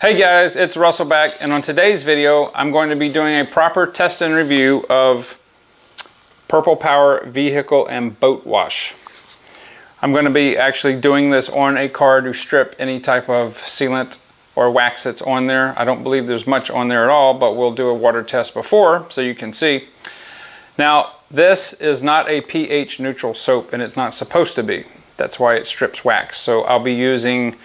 Hey guys, it's Russell back, and on today's video I'm going to be doing a proper test and review of Purple Power vehicle and boat wash. I'm going to be actually doing this on a car to strip any type of sealant or wax that's on there. I don't believe there's much on there at all, but we'll do a water test before so you can see. Now, this is not a pH neutral soap, and it's not supposed to be. That's why it strips wax. So I'll be using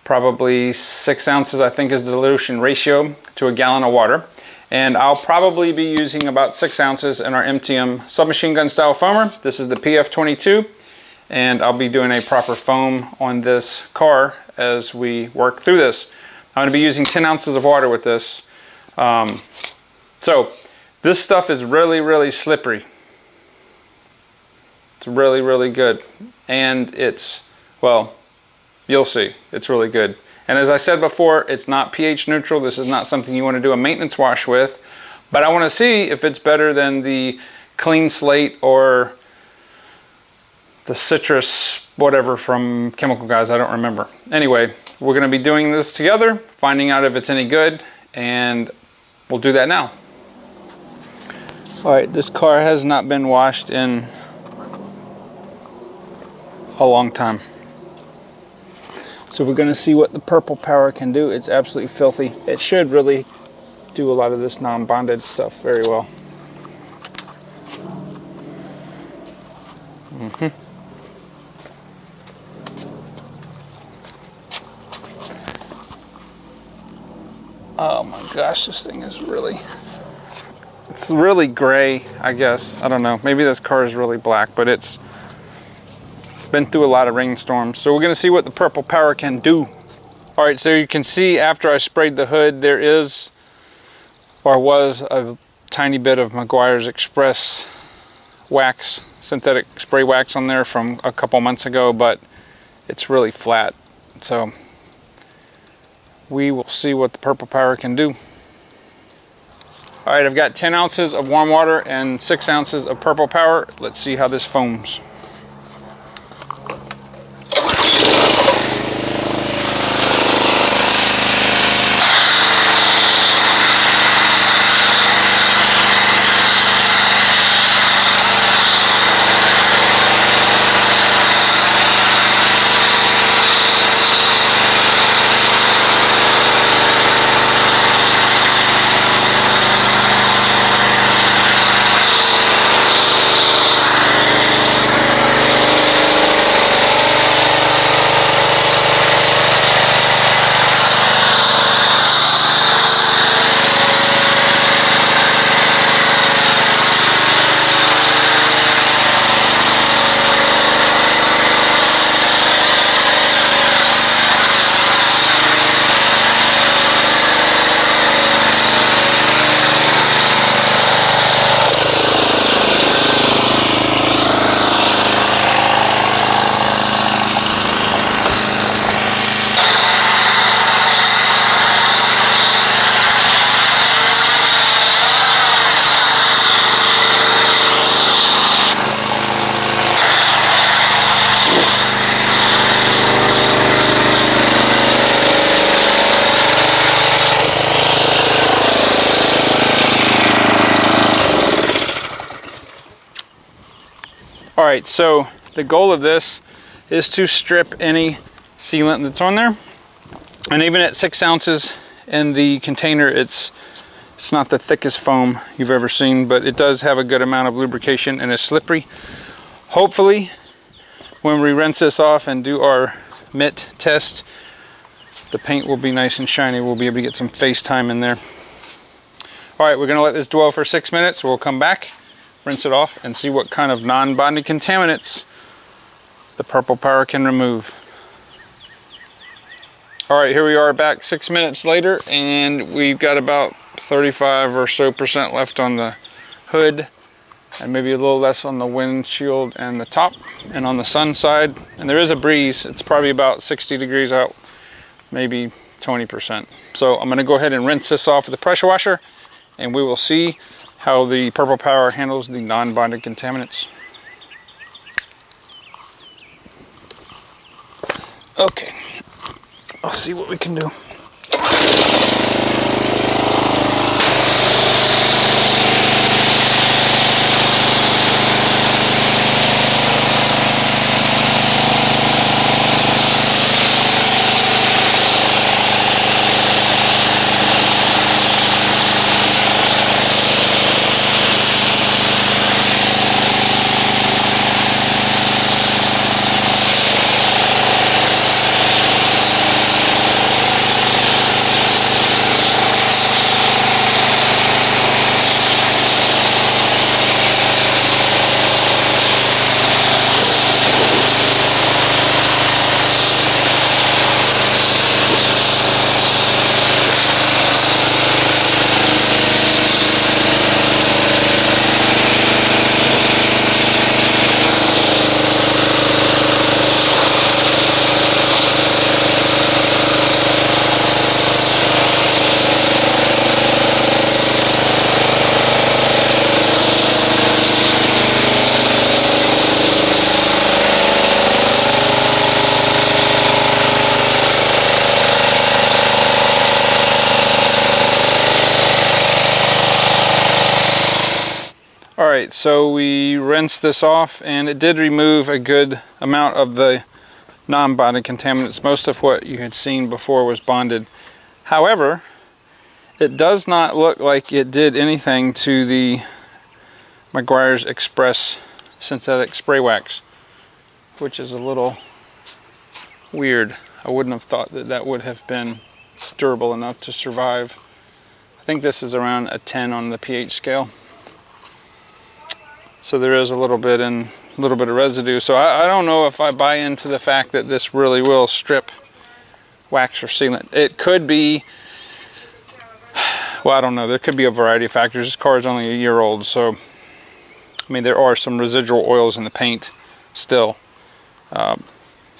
probably 6 ounces, I think is the dilution ratio to a gallon of water. And I'll probably be using about 6 ounces in our MTM submachine gun style foamer. This is the PF22, and I'll be doing a proper foam on this car as we work through this. I'm going to be using 10 ounces of water with this. So this stuff is really slippery. It's really good, and it's, well, you'll see, it's really good. And as I said before, it's not pH neutral. This is not something you want to do a maintenance wash with, but I want to see if it's better than the Clean Slate or the citrus whatever from Chemical Guys. I don't remember. Anyway, we're going to be doing this together, finding out if it's any good, and we'll do that now. All right, this car has not been washed in a long time. So we're going to see what the Purple Power can do. It's absolutely filthy. It should really do a lot of this non-bonded stuff very well. Oh my gosh, this thing is really, it's really gray, I guess. I don't know. Maybe this car is really black, but it's been through a lot of rainstorms. So we're going to see what the Purple Power can do. All right, so you can see after I sprayed the hood, there is, or was, a tiny bit of Meguiar's Express wax, synthetic spray wax on there from a couple months ago, but it's really flat. So we will see what the Purple Power can do. All right, I've got 10 ounces of warm water and 6 ounces of Purple Power. Let's see how this foams. All right, so the goal of this is to strip any sealant that's on there. And even at 6 ounces in the container, it's not the thickest foam you've ever seen, but it does have a good amount of lubrication and is slippery. Hopefully, when we rinse this off and do our mitt test, the paint will be nice and shiny. We'll be able to get some face time in there. All right, we're gonna let this dwell for 6 minutes. We'll come back, rinse it off, and see what kind of non-bonded contaminants the Purple Power can remove. All right, here we are back 6 minutes later, and we've got about 35% or so left on the hood, and maybe a little less on the windshield and the top and on the sun side. And there is a breeze. It's probably about 60 degrees out, maybe 20%. So I'm going to go ahead and rinse this off with the pressure washer, and we will see how the Purple Power handles the non-bonded contaminants. Okay, I'll see what we can do. Alright, so we rinsed this off and it did remove a good amount of the non-bonded contaminants. Most of what you had seen before was bonded. However, it does not look like it did anything to the Meguiar's Express synthetic spray wax, which is a little weird. I wouldn't have thought that that would have been durable enough to survive. I think this is around a 10 on the pH scale. So there is a little bit of residue. So I don't know if I buy into the fact that this really will strip wax or sealant. It could be, well, I don't know. There could be a variety of factors. This car is only a year old, so I mean there are some residual oils in the paint still,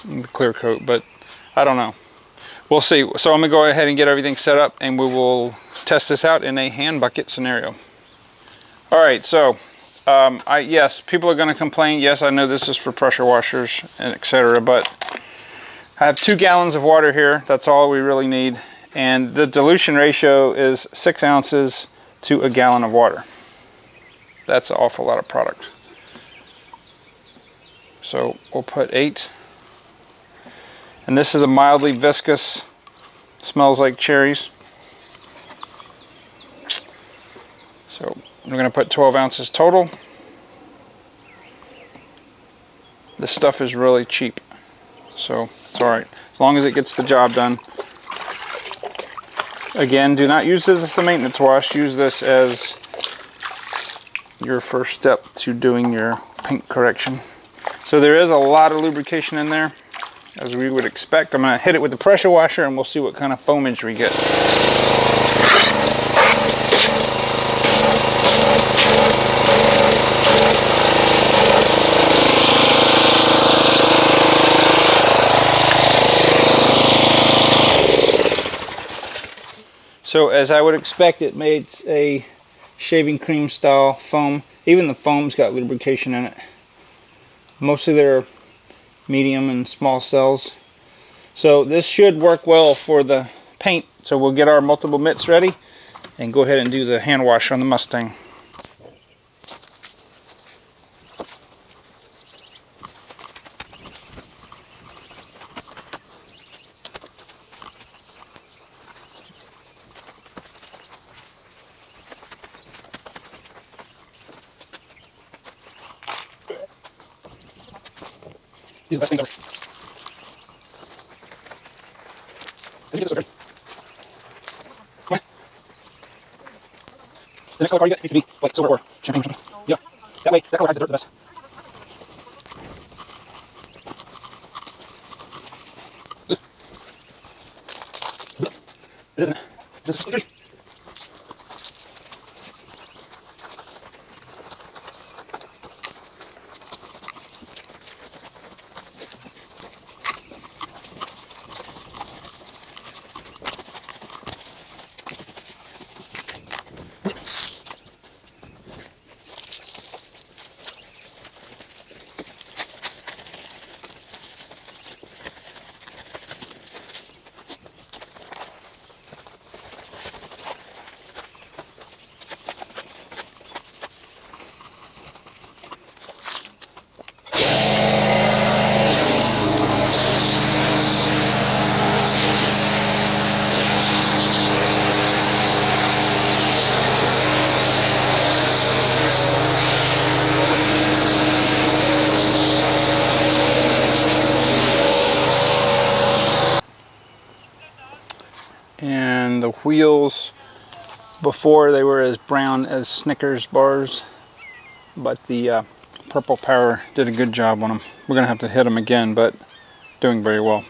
in the clear coat, but I don't know. We'll see. So I'm gonna go ahead and get everything set up, and we will test this out in a hand bucket scenario. All right, so. Yes, people are going to complain. Yes, I know this is for pressure washers and etc. But I have 2 gallons of water here. That's all we really need. And the dilution ratio is 6 ounces to a gallon of water. That's an awful lot of product. So we'll put 8. And this is a mildly viscous, smells like cherries. So we're going to put 12 ounces total. This stuff is really cheap, so it's alright, as long as it gets the job done. Again, do not use this as a maintenance wash. Use this as your first step to doing your paint correction. So there is a lot of lubrication in there, as we would expect. I'm going to hit it with the pressure washer and we'll see what kind of foamage we get. So as I would expect, it made a shaving cream style foam. Even the foam's got lubrication in it. Mostly they're medium and small cells. So this should work well for the paint. So we'll get our multiple mitts ready and go ahead and do the hand wash on the Mustang. These are the best things ever. I think this is okay. Come on. The next color car you get needs to be like silver or champagne or something. Yeah. That way, that color hides the dirt the best. It isn't. This is dirty. And the wheels, before they were as brown as Snickers bars, but the Purple Power did a good job on them. We're gonna have to hit them again, but doing very well.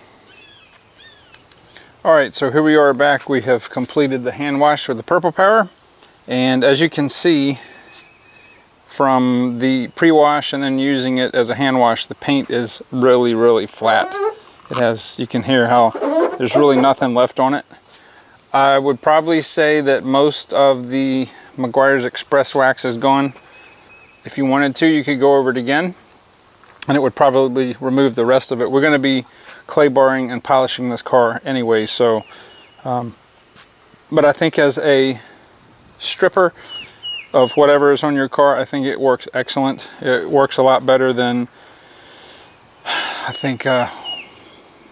Alright, so here we are back. We have completed the hand wash with the Purple Power, and as you can see from the pre-wash and then using it as a hand wash, the paint is really flat. It has, you can hear how there's really nothing left on it. I would probably say that most of the Meguiar's Express wax is gone. If you wanted to, you could go over it again and it would probably remove the rest of it. We're going to be clay barring and polishing this car anyway, so but I think as a stripper of whatever is on your car, I think it works excellent. It works a lot better than, I think,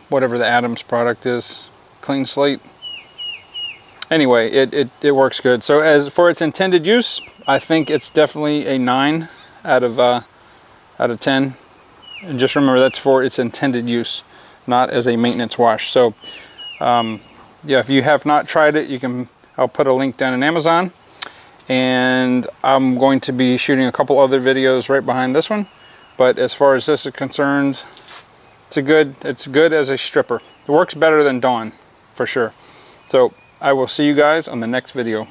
whatever the Adams product is, Clean Slate. Anyway, it works good. So as for its intended use, I think it's definitely a 9 out of 10. And just remember, that's for its intended use, not as a maintenance wash. So yeah, if you have not tried it, I'll put a link down in Amazon, and I'm going to be shooting a couple other videos right behind this one. But as far as this is concerned, it's good as a stripper. It works better than Dawn for sure. So I will see you guys on the next video.